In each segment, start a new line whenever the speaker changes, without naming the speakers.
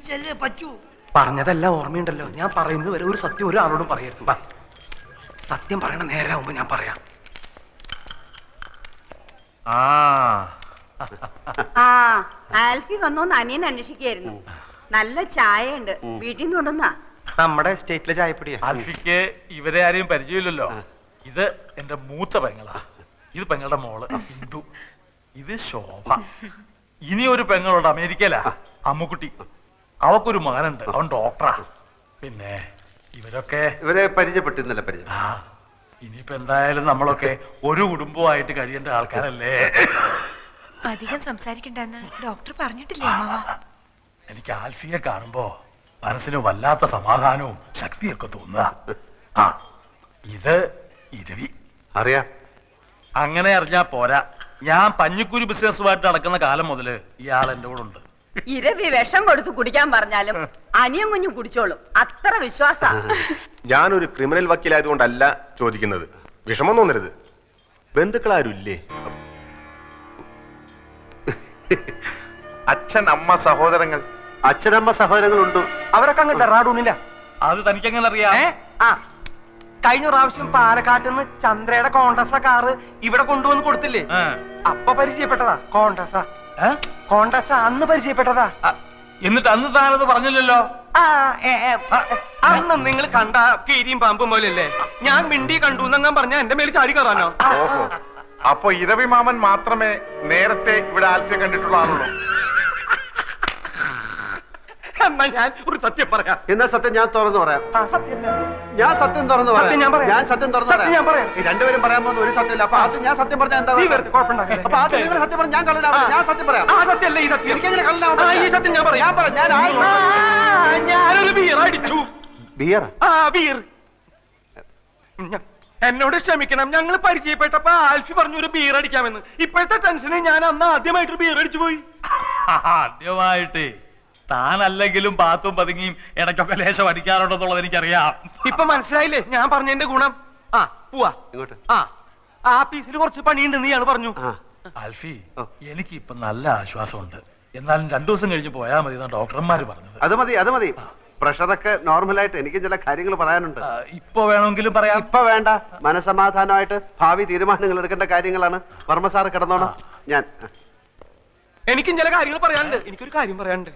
സമ്മതിച്ചല്ലേ പറ്റൂ.
പറഞ്ഞതെല്ലാം ഓർമ്മയുണ്ടല്ലോ. ഞാൻ പറയുന്നത് വരെ ഒരു സത്യം ഒരാളോടും പറയരുത്. സത്യം പറയണ നേരാവുമ്പോ ഞാൻ പറയാം.
ആൽഫി വന്നോന്ന് അനിയൻ അന്വേഷിക്കായിരുന്നു. നല്ല ചായ ഉണ്ട്, വീട്ടിൽ നിന്ന് കൊണ്ടുവന്നാ.
നമ്മുടെ സ്റ്റേറ്റിലെ ചായപ്പൊടിയാ.
ആൽഫിക്ക് ഇവരെ ആരെയും പരിചയമില്ലല്ലോ. ഇത് എന്റെ മൂത്ത പെങ്ങളാ. ഇത് പെങ്ങളുടെ മോള് ഇന്ദു. ഇത് ശോഭ. ഇനി ഒരു പെങ്ങളുണ്ട് അമേരിക്കയിലാ, അമ്മുക്കുട്ടി. അവക്കൊരു മകനുണ്ട്, അവൻ ഡോക്ടറാ. പിന്നെ ഇവരെ
പരിചയപ്പെട്ടിരുന്നല്ലേ പരിചയം.
ഇനിയിപ്പോ എന്തായാലും നമ്മളൊക്കെ ഒരു കുടുംബമായിട്ട് കഴിയേണ്ട ആൾക്കാരല്ലേ.
അധികം സംസാരിക്കണ്ടെന്ന് ഡോക്ടർ പറഞ്ഞിട്ടില്ലേ അമ്മാവ?
എനിക്ക് ആൽഫിയെ കാണുമ്പോ മനസ്സിന് വല്ലാത്ത സമാധാനവും ശക്തിയൊക്കെ തോന്നുക. ഇത് ഇരവി.
അറിയാം.
അങ്ങനെ അറിഞ്ഞാ പോരാ. ഞാൻ പഞ്ഞിക്കുരി ബിസിനസ്സുമായിട്ട് നടക്കുന്ന കാലം മുതല് ഇയാൾ എന്റെ കൂടെ ഉണ്ട്.
ഇരവി വിഷം കൊടുത്ത് കുടിക്കാൻ പറഞ്ഞാലും അനിയൻ കുഞ്ഞും കുടിച്ചോളും, അത്ര വിശ്വാസ.
ഞാനൊരു ക്രിമിനൽ വക്കീലായതുകൊണ്ടല്ല ചോദിക്കുന്നത്. വിഷമം തോന്നരുത്. ബന്ധുക്കളാരും ഇല്ലേ? അച്ഛൻ, അമ്മ, സഹോദരങ്ങൾ.
അച്ഛനമ്മ സഹോദരങ്ങളുണ്ട്.
അവരൊക്കെ അങ്ങ് ഡെറാഡൂണില്ല.
അത് തനിക്കെങ്ങനെ അറിയാം?
കഴിഞ്ഞ പ്രാവശ്യം പാലക്കാട്ട് നിന്ന് ചന്ദ്രയുടെ കോണ്ടസ കാറ് ഇവിടെ കൊണ്ടുവന്ന് കൊടുത്തില്ലേ? അപ്പൊ പരിചയപ്പെട്ടതാ. കോണ്ടസ അന്ന് പരിചയപ്പെട്ടതാ.
എന്നിട്ട് അന്ന് താനത് പറഞ്ഞില്ലല്ലോ.
അന്ന് നിങ്ങൾ കണ്ട കീരിയും പാമ്പും പോലെയല്ലേ? ഞാൻ മിണ്ടി കണ്ടു എന്നങ്ങാൻ പറഞ്ഞ എന്റെ മേൽ ചാടി കയറാനോ?
ഓഹോ, അപ്പൊ ഇരവി മാമൻ മാത്രമേ നേരത്തെ ഇവിടെ ആൽഫിയെ കണ്ടിട്ടുള്ള ആളുള്ളൂ.
എന്നാ ഞാൻ ഒരു സത്യം പറയാം.
എന്നാ സത്യം ഞാൻ തുറന്നു പറയാം. ഞാൻ സത്യം തുറന്നു പറയാം. ഞാൻ സത്യം തുറന്നു പറയാം. രണ്ടുപേരും പറയാൻ പോകുന്ന ഒരു സത്യമില്ല. അപ്പൊ അത് ഞാൻ സത്യം പറഞ്ഞാൽ എന്താ കുഴപ്പമുണ്ടാകില്ല. അപ്പൊ അത് നിങ്ങൾ സത്യം പറഞ്ഞാൽ ഞാൻ കള്ളനാവില്ല. ഞാൻ സത്യം പറയാം.
ആ സത്യം ഈ സത്യം
എനിക്കെങ്ങനെ കള്ളനാവും?
ഈ സത്യം ഞാൻ പറയാം. ഞാനൊരു ബിയർ അടിച്ചു.
ബിയർ?
ബിയർ. എന്നോട് ക്ഷമിക്കണം, ഞങ്ങൾ പരിചയപ്പെട്ടപ്പോ ആൽഫി പറഞ്ഞു ഒരു ബിയർ അടിക്കാമെന്ന്. ഇപ്പോഴത്തെ ടെൻഷന് ഞാൻ അന്ന് ആദ്യമായിട്ടൊരു ബിയർ അടിച്ചു പോയി.
ആദ്യമായിട്ട് താനല്ലെങ്കിലും പാത്തും പതുങ്ങിയും ഇടയ്ക്കൊക്കെ ലേശം അടിക്കാറുണ്ടെന്നുള്ളത് എനിക്കറിയാം.
ഇപ്പൊ മനസ്സിലായില്ലേ ഞാൻ പറഞ്ഞതിന്റെ ഗുണം? പോവാ. ആഫീസിൽ കുറച്ച് പണിയുണ്ട് നീയാണ് പറഞ്ഞു.
ആൽഫി, എനിക്ക് ഇപ്പൊ നല്ല ആശ്വാസമുണ്ട്. എന്നാലും 2 ദിവസം കഴിഞ്ഞ് പോയാൽ മതി എന്നാണ് ഡോക്ടർമാര് പറഞ്ഞത്.
അത് മതി. പ്രഷറൊക്കെ നോർമലായിട്ട് എനിക്ക് ചില കാര്യങ്ങൾ പറയാനുണ്ട്.
ഇപ്പൊ വേണമെങ്കിലും പറയാം.
ഇപ്പൊ വേണ്ട. മനസമാധാനമായിട്ട് ഭാവി തീരുമാനങ്ങൾ എടുക്കേണ്ട കാര്യങ്ങളാണ്. വർമ്മ സാറ് കിടന്നോണം.
എനിക്കും ചില കാര്യങ്ങൾ പറയാനുണ്ട്. എനിക്കൊരു കാര്യം പറയാനുണ്ട്.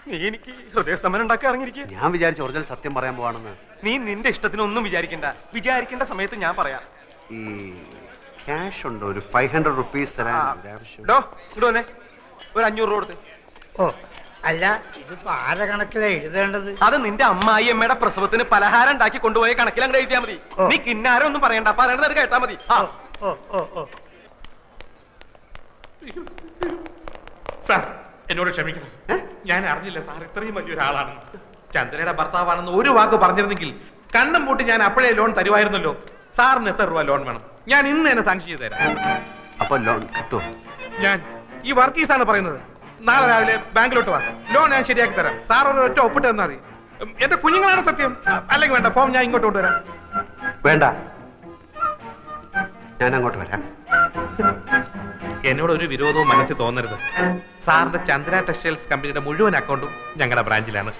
നീ എനിക്ക് ഹൃദയസ്തംഭനം ഉണ്ടാക്കി ഇറങ്ങിയിരിക്കുക.
ഞാൻ വിചാരിച്ചു ഒറിജിനൽ സത്യം പറയാൻ പോവാണെന്ന്.
നീ നിന്റെ ഇഷ്ടത്തിനൊന്നും വിചാരിക്കേണ്ട സമയത്ത് ഞാൻ പറയാം.
ഈ ക്യാഷ് ഉണ്ടോ? ഒരു 500 റുപ്പീസ് തരാൻ
ഇടുവന്നെ. ഒരു 500 രൂപ കൊടുത്ത്.
അല്ല, ഇതിപ്പോ ആരെ കണക്കിലാ എഴുതേണ്ടത്?
അത് നിന്റെ അമ്മായി അമ്മയുടെ പ്രസവത്തിന് പലഹാരം ഉണ്ടാക്കി കൊണ്ടുപോയ കണക്കിൽ അങ്ങ് എഴുതിയാ മതി. നീ കിന്നാരം ഒന്നും പറയണ്ട, പറയണത് കേട്ടാ മതി.
സാർ, എന്നോട് ക്ഷമിക്കണം. ഞാൻ അറിഞ്ഞില്ല സാർ ഇത്രയും വലിയൊരാളാണെന്ന്. ചന്ദ്രയുടെ ഭർത്താവാണെന്ന് ഒരു വാക്ക് പറഞ്ഞിരുന്നെങ്കിൽ കണ്ണും പൂട്ടി ഞാൻ അപ്പോഴേ ലോൺ തരുമായിരുന്നല്ലോ. സാറിന് എത്ര രൂപ ലോൺ വേണം? ഞാൻ ഇന്ന് തന്നെ സാങ്ഷൻ ചെയ്ത് തരാം.
അപ്പൊ ലോൺ കിട്ടുമോ?
ഞാൻ ഈ വർക്കീസാണ് പറയുന്നത്. നാളെ രാവിലെ ബാങ്കിലോട്ട് വാ. ലോൺ ഞാൻ ശരിയാക്കി തരാം. സാർ ഒരു ഒറ്റ ഒപ്പിട്ട് തന്നാൽ മതി. എന്റെ കുഞ്ഞുങ്ങളാണ് സത്യം. അല്ലെങ്കിൽ വേണ്ട, ഫോം ഞാൻ ഇങ്ങോട്ട് കൊണ്ടുവരാം.
വേണ്ട, ഞാൻ അങ്ങോട്ട് വരാം.
എന്നോട് ഒരു വിരോധവും മനസ്സിൽ തോന്നരുത്. സാറിന്റെ ചന്ദ്ര ടെക്സ്റ്റൈൽസ് കമ്പനിയുടെ മുഴുവൻ അക്കൗണ്ടും ഞങ്ങളുടെ ബ്രാഞ്ചിലാണ്.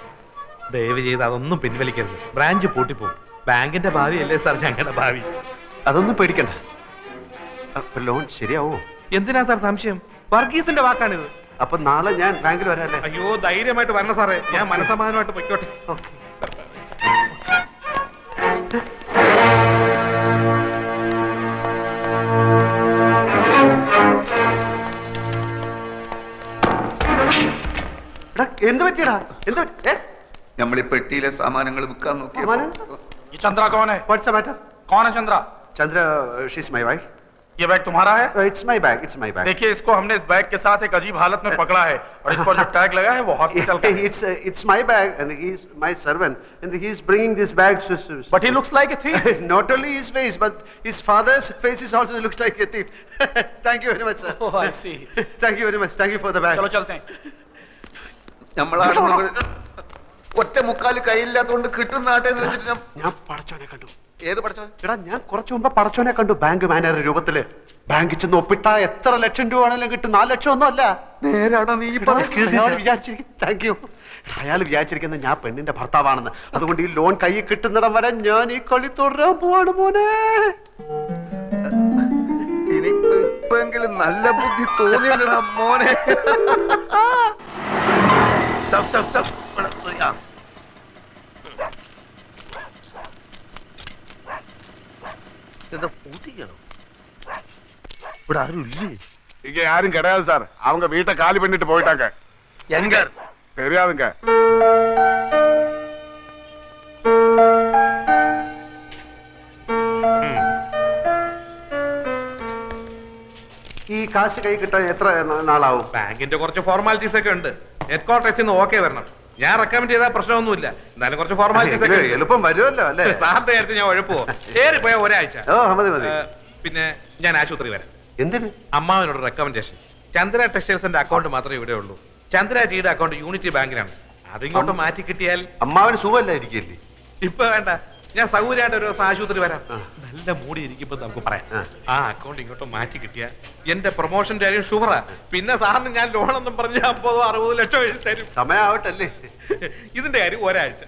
ദയവ് ചെയ്ത് അതൊന്നും പിൻവലിക്കരുത്. ബ്രാഞ്ച് പൂട്ടിപ്പോകും. ബാങ്കിന്റെ ഭാവിയല്ലേ സാർ ഞങ്ങളുടെ ഭാവി.
അതൊന്നും പേടിക്കണ്ട. ലോൺ ശരിയാവോ?
എന്തിനാ സാർ സംശയം? വർഗീസിന്റെ വാക്കാണിത്.
അപ്പൊ നാളെ ഞാൻ ബാങ്കിൽ വരാല്ലേ?
അയ്യോ, ധൈര്യമായിട്ട് വരണം സാറേ. ഞാൻ മനസമാധാനമായിട്ട് പൊയ്ക്കോട്ടെ.
എന്ത് പറ്റിയടാ?
നമ്മൾ ഈ പെട്ടിയിലെ സാമാനങ്ങൾ വിൽക്കാൻ നോക്കി.
चंद्रा कौन है?
What's the matter?
कौन है Chandra?
Chandra, she's my wife.
ये बैग तुम्हारा है?
It's my bag. It's my bag.
देखिए, इसको हमने इस बैग के साथ एक अजीब हालत में पकड़ा है और इस पर जो टैग लगा है वो हॉस्पिटल का है.
It's my bag and he's my servant and he's bringing this bag.
But he looks like a thief.
Not only his face, but his father's face is also looks like a thief. Thank you very much, sir.
Oh, I see.
Thank you very much. Thank you for the bag.
चलो चलते हैं.
ഒറ്റ മുക്കാല് കയ്യില്ലാത്തോണ്ട് കിട്ടുന്ന നാട്ടെ എന്ന് വെച്ചിട്ട്
ഞാൻ പടച്ചോനെ കണ്ടു.
ഏത് പഠിച്ചോ?
എടാ ഞാൻ കുറച്ചു മുമ്പ് പടച്ചോനെ കണ്ടു, ബാങ്ക് മാനേജർ രൂപത്തില്. ബാങ്കിൽ ചെന്ന് ഒപ്പിട്ട എത്ര ലക്ഷം രൂപ ആണെങ്കിലും കിട്ടും, 4 ലക്ഷം ഒന്നും അല്ല.
നേരാണോ നീ
താങ്ക് യു. അയാൾ വിചാരിച്ചിരിക്കുന്നത് ഞാൻ പെണ്ണിന്റെ ഭർത്താവാണെന്ന്. അതുകൊണ്ട് ഈ ലോൺ കയ്യിൽ കിട്ടുന്നിടം വരെ ഞാൻ ഈ കളി തുടരാൻ പോവാണ് മോനെ.
ഇനിയിപ്പെങ്കിലും നല്ല ബുദ്ധി തോന്നിയല്ലടാ മോനെ.
ഇവിടെ ആരും ഇല്ലേ?
இங்க யாரும் கிடையாது சார். அவங்க வீட்டை காலி பண்ணிட்டு போயிட்டாங்க.
எங்க
தெரியாதுங்க.
ഈ കാശ് കൈ കിട്ടാൻ എത്ര നാളാവും?
ബാങ്കിന്റെ കുറച്ച് ഫോർമാലിറ്റീസ് ഒക്കെ ഉണ്ട്. ഹെഡ് ക്വാർട്ടേഴ്സിൽ നിന്ന് ഓക്കെ വരണം. ഞാൻ റെക്കമെൻഡ് ചെയ്താൽ പ്രശ്നമൊന്നുമില്ല. എന്നാലും കുറച്ച് ഫോർമാലിറ്റീസ് ഒക്കെ
എളുപ്പം വരുമല്ലോ അല്ലേ?
സാറിന്റെ കാര്യത്തിൽ ഞാൻ ഉഴപ്പുവോ? ഏറിപ്പോയ ഒരാഴ്ച.
മതി മതി.
പിന്നെ ഞാൻ ആശുപത്രി വരാം.
എന്തിന്?
അമ്മാവനോട് റെക്കമെൻഡേഷൻ. ചന്ദ്ര ടെക്സ്റ്റൈൽസിന്റെ അക്കൗണ്ട് മാത്രമേ ഇവിടെ ഉള്ളൂ. ചന്ദ്ര ടീയുടെ അക്കൗണ്ട് യൂണിറ്റി ബാങ്കിലാണ്. അതിങ്ങോട്ട് മാറ്റി കിട്ടിയാൽ
അമ്മാവന് സുഖമല്ലായിരിക്കില്ലേ?
ഇപ്പൊ വേണ്ട, ഞാൻ സൗകര്യമായിട്ട് ഒരു ദിവസം ആശുപത്രി വരാം. നല്ല മൂടി ഇരിക്കുമ്പോ നമുക്ക് പറയാം. ആ അക്കൗണ്ട് ഇങ്ങോട്ട് മാറ്റി കിട്ടിയ എന്റെ പ്രൊമോഷന്റെ കാര്യം ഷുവറാ. പിന്നെ സാറിന് ഞാൻ ലോണൊന്നും പറഞ്ഞ് 50-60 ലക്ഷം എഴുതി തരും.
സമയാവട്ടല്ലേ?
ഇതിന്റെ കാര്യം ഒരാഴ്ച.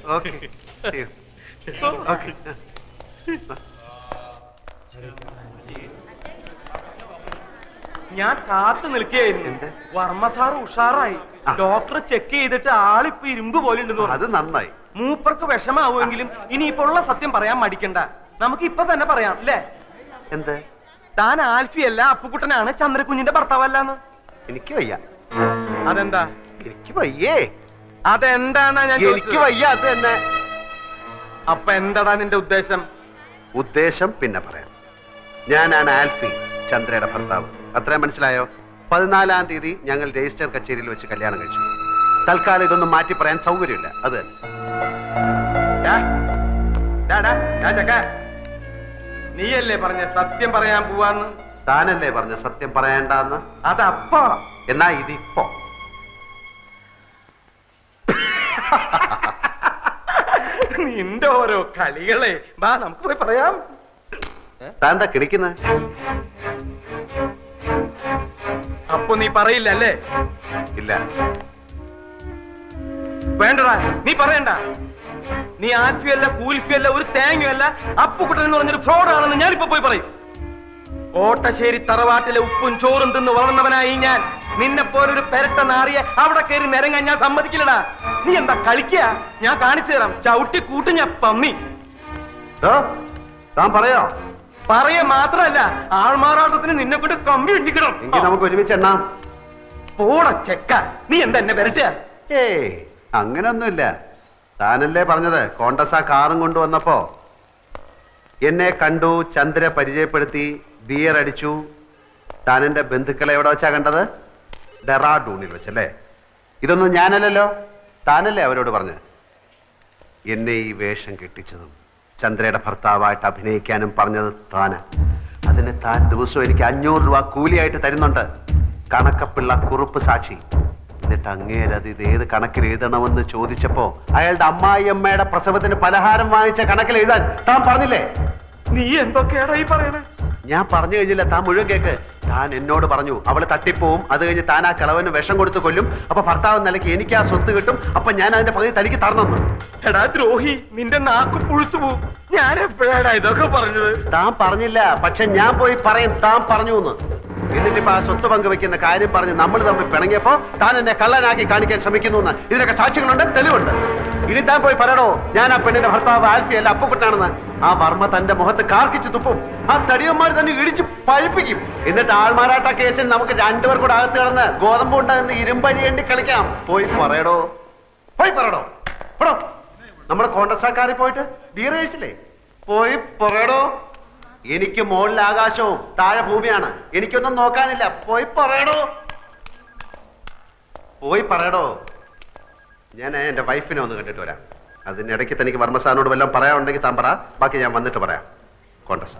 ഞാൻ കാത്തു നിൽക്കുകയായിരുന്നു. വർമ്മ സാർ ഉഷാറായി. ഡോക്ടർ ചെക്ക് ചെയ്തിട്ട് ആളിപ്പോ ഇരുമ്പ് പോലെ ഉണ്ടെന്ന്.
അത് നന്നായി.
മൂപ്പർക്ക് വിഷമാവുമെങ്കിലും ഇനിയിപ്പോ ഉള്ള സത്യം പറയാൻ മടിക്കണ്ട. നമുക്ക് ഇപ്പൊ തന്നെ പറയാം അല്ലേ?
എന്ത്?
താൻ ആൽഫിയല്ല, അപ്പുക്കുട്ടനാണ് ചന്ദ്രകുഞ്ഞിന്റെ ഭർത്താവല്ലാന്ന്.
എനിക്ക് വയ്യ.
അതെന്താ?
എനിക്ക് വയ്യേ.
അതെന്താന്നാ ഞാൻ?
എനിക്ക് വയ്യ, അത് തന്നെ.
അപ്പൊ എന്താടാ നിന്റെ ഉദ്ദേശം?
ഉദ്ദേശം പിന്നെ പറയാം. ഞാനാണ് ആൽഫി, ചന്ദ്രയുടെ ഭർത്താവ്. അത്രയും മനസ്സിലായോ? 14-ാം തീയതി ഞങ്ങൾ രജിസ്റ്റർ കച്ചേരിയിൽ വെച്ച് കല്യാണം കഴിച്ചു. തൽക്കാലം ഇതൊന്നും മാറ്റി പറയാൻ സൗകര്യമില്ല, അത് തന്നെ.
നീയല്ലേ പറഞ്ഞ സത്യം പറയാൻ പോവാന്ന്?
താനല്ലേ പറഞ്ഞ സത്യം പറയണ്ടെന്ന്?
അതപ്പോ.
എന്നാ ഇതിപ്പോ.
നിന്റെ ഓരോ കളികളെ. വാ നമുക്ക് പോയി പറയാം.
താൻ എന്താ കിടക്കുന്നത്?
അപ്പൊ നീ പറയില്ല അല്ലേ?
ഇല്ല.
വേണ്ടടാ, നീ പറയണ്ട. നീ ആൽഫിയല്ല, കൂൽഫിയല്ല, ഒരു തേങ്ങയല്ല, അപ്പുക്കുട്ടൻ എന്ന് പറഞ്ഞൊരു ഫ്രോഡാണെന്ന് ഞാനിപ്പോ പോയി പറയും. ഓട്ടശ്ശേരി തറവാട്ടിലെ ഉപ്പും ചോറും തിന്ന് വളർന്നവനായി ഞാൻ. നിന്നെ പോലൊരു പെരട്ട നാറിയെ അവിടെ കയറി നിരങ്ങാൻ ഞാൻ സമ്മതിക്കില്ലടാ. നീ എന്താ കളിക്കുക? ഞാൻ കാണിച്ചു തരാം. ചവിട്ടി കൂട്ടി ഞാൻ പമ്മി.
താൻ പറയോ?
പറയ മാത്രല്ല, ആൾമാറാട്ടത്തിന് നിന്നെ കൊണ്ട് കമ്പി ഇടിക്കണം.
എങ്കിൽ നമുക്ക് ഒരുമിച്ച് എണ്ണാം.
പോട ചെക്ക, നീ എന്താ എന്നെ വരട്ടുക?
ഏയ് അങ്ങനൊന്നുമില്ല. താനല്ലേ പറഞ്ഞത് കോണ്ടസ് ആ കാറും കൊണ്ടുവന്നപ്പോ എന്നെ കണ്ടു, ചന്ദ്ര പരിചയപ്പെടുത്തി, ബിയർ അടിച്ചു. താൻ എന്റെ ബന്ധുക്കളെ എവിടെ വെച്ചാ കണ്ടത്? ഡെറാഡൂണിൽ വെച്ചല്ലേ? ഇതൊന്നും ഞാനല്ലല്ലോ, താനല്ലേ അവരോട് പറഞ്ഞത്. എന്നെ ഈ വേഷം കെട്ടിച്ചതും ചന്ദ്രയുടെ ഭർത്താവായിട്ട് അഭിനയിക്കാനും പറഞ്ഞത് താന്. അതിന് താൻ ദിവസവും എനിക്ക് 500 രൂപ കൂലിയായിട്ട് തരുന്നുണ്ട്. കണക്കപ്പിള്ള കുറുപ്പ് സാക്ഷി. എന്നിട്ട് അങ്ങേരത് ഇത് ഏത് കണക്കിൽ എഴുതണമെന്ന് ചോദിച്ചപ്പോ അയാളുടെ അമ്മായിയമ്മയുടെ പ്രസവത്തിന് പലഹാരം വാങ്ങിച്ച കണക്കിൽ എഴുതാൻ താൻ പറഞ്ഞില്ലേ?
നീ എന്തൊക്കെയാടാ ഈ പറയണേ?
ഞാൻ പറഞ്ഞു കഴിഞ്ഞില്ല, താൻ മുഴുവൻ കേക്ക്. താൻ എന്നോട് പറഞ്ഞു അവള് തട്ടിപ്പോവും, അത് കഴിഞ്ഞ് താൻ ആ കിളവന് വിഷം കൊടുത്ത് കൊല്ലും, അപ്പൊ ഭർത്താവ് നിലയ്ക്ക് എനിക്ക് ആ സ്വത്ത് കിട്ടും, അപ്പൊ ഞാൻ അതിന്റെ പകുതി തനിക്ക് തരണമെന്ന്.
എടാ ദ്രോഹി, നിന്റെ നാക്ക് പുഴുത്തു പോവും. ഞാൻ എപ്പോഴാണ് ഇതൊക്കെ പറഞ്ഞത്?
താൻ പറഞ്ഞില്ല, പക്ഷെ ഞാൻ പോയി പറയും താൻ പറഞ്ഞു എന്ന്. എന്നിട്ടിപ്പോ ആ സ്വത്ത് പങ്കുവെക്കുന്ന കാര്യം പറഞ്ഞ് നമ്മൾ തമ്മിൽ പിണങ്ങിയപ്പോ താൻ എന്നെ കള്ളനാക്കി കാണിക്കാൻ ശ്രമിക്കുന്നു എന്ന്. ഇതിനൊക്കെ സാക്ഷികളുണ്ട്, തെളിവുണ്ട്. ഇനി താൻ പോയി പറയണോ ഞാൻ ആ പെണ്ണിന്റെ ഭർത്താവ് ആൽഫി അല്ല അപ്പുക്കുട്ടനാണെന്ന്? ആ വർമ്മ തന്റെ മുഖത്ത് കാർക്കിച്ച് തുപ്പും. ആ തടിയന്മാർ തന്നെ ഇടിച്ച് പഴിപ്പിക്കും. എന്നിട്ട് ആൾമാറാട്ട കേസിൽ നമുക്ക് 2 പേർ കൂടെ അകത്ത് കിടന്ന് ഗോതമ്പ് ഉണ്ടാകുന്ന ഇരുമ്പരിയേണ്ടി കളിക്കാം. പോയി പറയടോ, പോയി പറയടോ. എടോ, നമ്മുടെ കോൺഗ്രസ്സാക്കാരിൽ പോയിട്ട് ബിയർ കഴിച്ചില്ലേ? പോയി പറയടോ. എനിക്ക് മുകളിൽ ആകാശവും താഴെ ഭൂമിയാണ്, എനിക്കൊന്നും നോക്കാനില്ല. പോയി പറയടോ, പോയി പറയടോ. ഞാൻ എന്റെ വൈഫിനെ ഒന്ന് കണ്ടിട്ട് വരാം. അതിനിടയ്ക്ക് തനിക്ക് വർമ്മ സാറിനോട് വല്ലതും പറയാനുണ്ടെങ്കിൽ താൻ പറ, ബാക്കി ഞാൻ വന്നിട്ട് പറയാം. കോൺഗ്രസ്